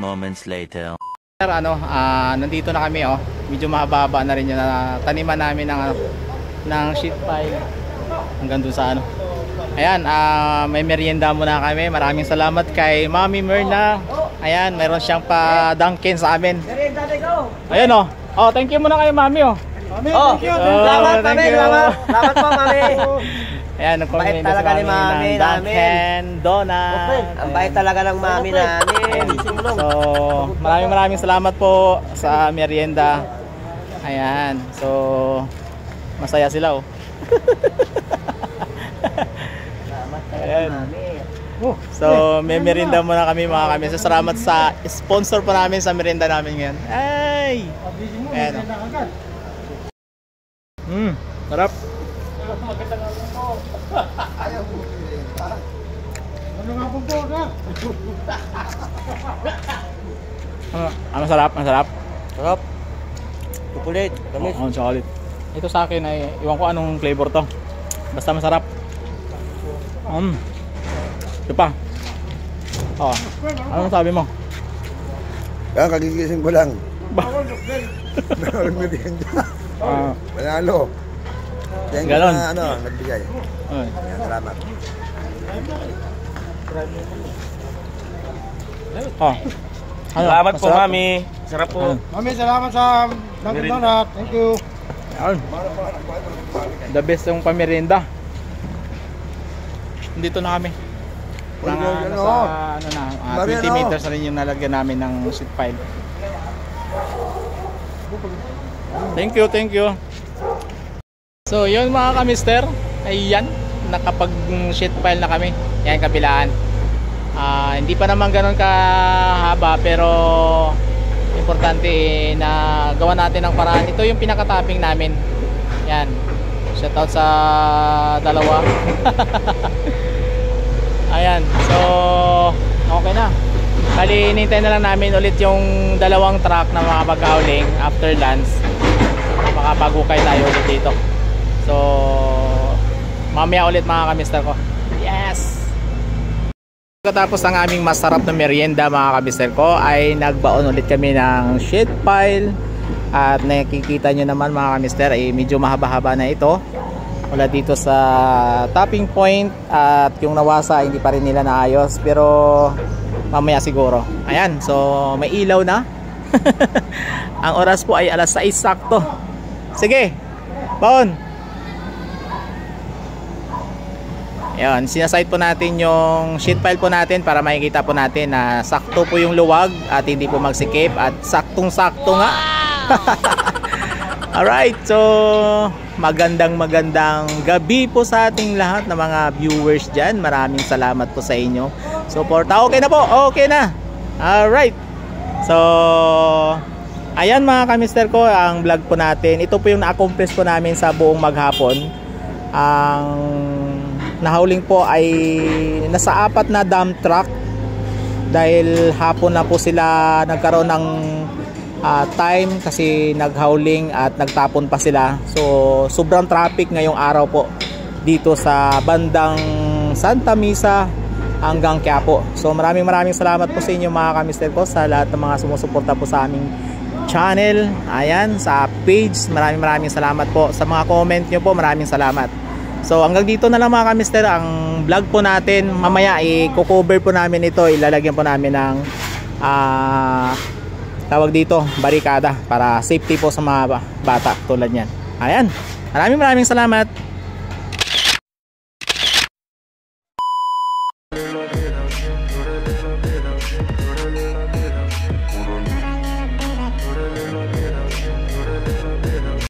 moments later. Nandito na kami oh. Medyo mahaba na rin yung taniman namin ng sheet pile hanggang dun sa ano. Ayan, may merienda muna kami. Maraming salamat kay Mami Merna. Ayan, mayroon siyang pa-dunkin sa amin. Ayan oh. Oh, thank you muna kay Mami oh. Mami, thank you. Salamat, Mami. Salamat po, Mami. Ayan, bait talaga ni Mami namin. Donut. Ang bait talaga ng Mami namin. So, maraming salamat po sa merienda. Ayan. So, masaya sila oh. Ayan. So, may merienda muna kami mga kami. So, salamat sa sponsor po namin sa merienda namin ngayon. Ay! Ayan oh. Sarap. Masarap, masarap. Sarap. Chocolate. Oh, chocolate. Ito sa akin ay iwan ko anong flavor to. Basta masarap. Ito pa. Oh. Anong sabi mo? Kaya kagigising ko lang. Meron merienda. Panalo. Thank you na nagbigay. Salamat. Oh. Salamat po, Mami. Sarap po. Mami, salamat sa Dunkin Donut. Thank you. The best yung pamerienda. Dito na kami. Nasa 20 meters na rin yung nalagyan namin ng sheet pile. Thank you, thank you. So yun mga kamister, ayan, nakapag sheet pile na kami. Yan kabilaan. Hindi pa naman ganoon kahaba pero importante na gawa natin ng paraan. Ito yung pinaka-topping namin. Yan. Shoutout sa dalawa. Ayan. So okay na. Bali hinintay na lang namin ulit yung dalawang truck na mga pag-hauling after lunch. Makapag-ukay tayo ulit dito. So mamaya ulit mga kamister ko. Yes! Pagkatapos ng aming masarap na merienda mga kamister ko ay nagbaon ulit kami ng sheet pile. At nakikita nyo naman mga kamister ay medyo mahaba-haba na ito mula dito sa topping point. At yung nawasa hindi pa rin nila naayos pero mamaya siguro. Ayan, so may ilaw na. Ang oras po ay alas 6 sakto. Sige, baon. Ayan, sinasite po natin yung sheet pile po natin para makikita po natin na sakto po yung luwag at hindi po magsikip at saktong-sakto nga. Alright, so magandang gabi po sa ating lahat na mga viewers dyan. Maraming salamat po sa inyo. Suporta, okay na po, okay na. Alright, so ayan mga kamister ko, ang vlog po natin. Ito po yung na-accomplish po namin sa buong maghapon. Ang nahauling po ay nasa 4 na dump truck dahil hapon na po sila nagkaroon ng time kasi naghauling at nagtapon pa sila. So sobrang traffic ngayong araw po dito sa bandang Santa Misa hanggang Quiapo. So maraming salamat po sa inyo mga kamister ko, sa lahat ng mga sumusuporta po sa aming channel. Ayan, sa page, maraming salamat po. Sa mga comment nyo po, maraming salamat. So hanggang dito na lang mga kamister ang vlog po natin. Mamaya i-cover po namin ito, ilalagyan po namin ng tawag dito, barikada para safety po sa mga bata tulad yan. Ayan, maraming salamat.